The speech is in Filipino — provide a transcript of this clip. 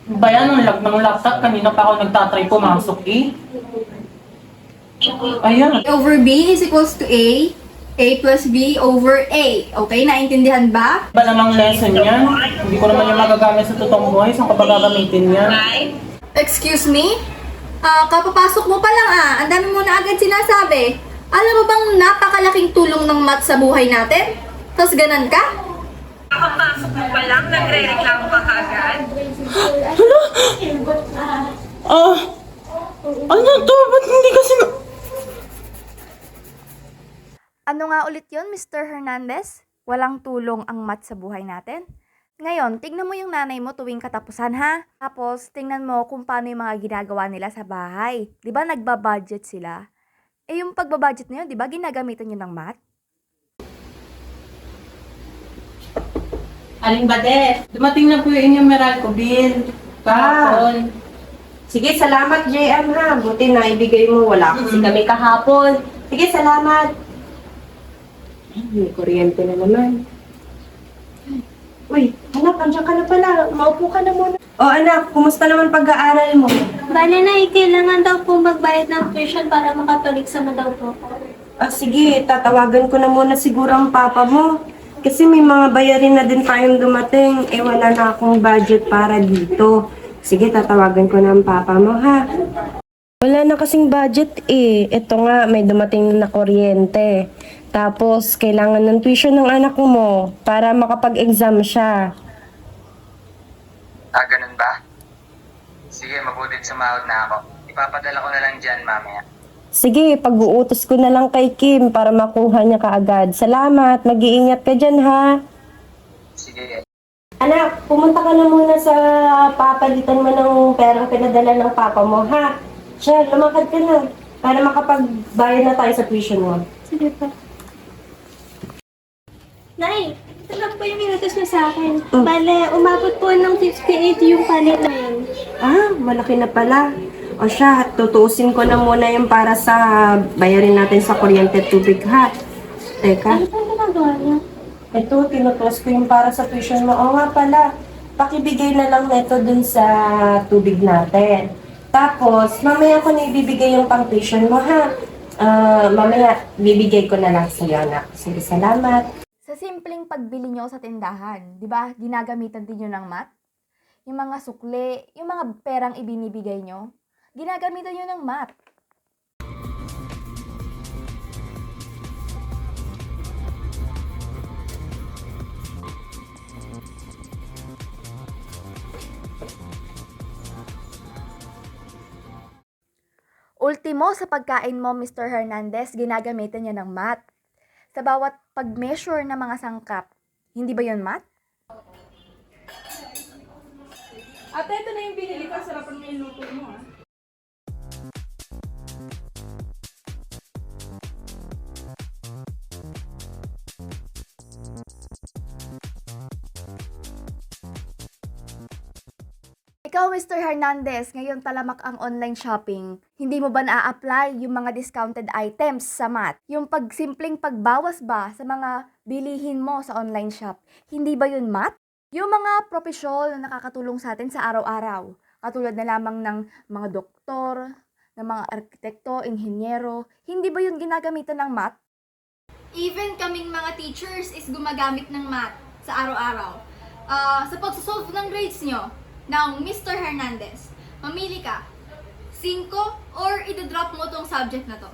Bayan, ang lag ng laptop. Kanina pa ako nagtatry pumasok eh. Ayan. A over B is equals to A plus B over A. Okay, naintindihan ba? Ba namang lesson yan? Hindi ko naman yung magagamit sa totoong buhay. Saan ka ba gagamitin yan? Excuse me? Kapapasok mo pa lang ang dami mo na agad sinasabi. Alam mo bang napakalaking tulong ng math sa buhay natin? Tapos ganan ka? Kapapasok mo pa lang, nagre-reklamo ka agad. Ano to? Ba't hindi kasi Ano nga ulit yon, Mr. Hernandez? Walang tulong ang math sa buhay natin? Ngayon, tignan mo yung nanay mo tuwing katapusan ha. Tapos, tingnan mo kung paano yung mga ginagawa nila sa bahay. Di ba nagbabudget sila? Eh yung pagbabudget na yun, di ba ginagamitan nyo ng math? Aling Bade, dumating na po yung inyong Meralco bill. Kahapon. Sige, salamat JM ha. Buti na ibigay mo. Wala kasi kami kahapon. Sige, salamat. Ay, may kuryente na naman. Uy, anak, andiyan ka na pala. Maupo ka na muna. O anak, kumusta naman pag-aaral mo? Bale na, kailangan daw po magbayad ng tuition para makatolik-sama daw po. Sige, tatawagan ko na muna siguro ang papa mo. Kasi may mga bayarin na din tayong dumating. Wala na akong budget para dito. Sige, tatawagan ko na ang papa mo ha. Wala na kasing budget Ito nga, may dumating na kuryente. Tapos, kailangan ng tuition ng anak mo para makapag-exam siya. Ganun ba? Sige, mabutit sumahod na ako. Ipapadala ko na lang dyan mamaya. Sige, pag-uutos ko na lang kay Kim para makuha niya kaagad. Salamat, mag-iingat ka dyan ha. Sige. Anak, pumunta ka na muna sa papalitan mo ng perang pinadala ng papa mo ha. Siya, lumakad ka na para makapagbayad na tayo sa tuition mo. Sige po. Nay, ito lang po yung minutos niyo sa akin. Bale, umabot po ng 58 yung palit na yun. Malaki na pala. O siya, tutuusin ko na muna yung para sa bayarin natin sa kuryente at tubig ha. Teka. Ano po yung ginagawa niyo? Ito, tinutos ko yung para sa tuition mo. O nga pala, pakibigay na lang neto dun sa tubig natin. Tapos, mamaya ko na ibibigay yung pang tuition mo ha. Mamaya, bibigay ko na lang sa'yo anak. Sige, salamat. Sa simpleng pagbili nyo sa tindahan, di ba ginagamitan din nyo ng math? Yung mga sukle, yung mga perang ibinibigay nyo, ginagamitan nyo ng math. Ultimo sa pagkain mo, Mr. Hernandez, ginagamitan niya ng math. Sa bawat pag-measure ng mga sangkap, hindi ba yun math? Ate, ito na yung binili ko. Sarapan mo yung luto mo Ikaw, Mr. Hernandez, ngayon talamak ang online shopping. Hindi mo ba na-apply yung mga discounted items sa math? Yung pagsimpleng pagbawas ba sa mga bilihin mo sa online shop? Hindi ba yun math? Yung mga profesyon na nakakatulong sa atin sa araw-araw, katulad na lamang ng mga doktor, ng mga arkitekto, inhinyero, hindi ba yun ginagamitan ng math? Even kaming mga teachers is gumagamit ng math sa araw-araw. Sa pagsasolve ng grades nyo, now, Mr. Hernandez, mamili ka, 5 or i-drop mo tong subject na to.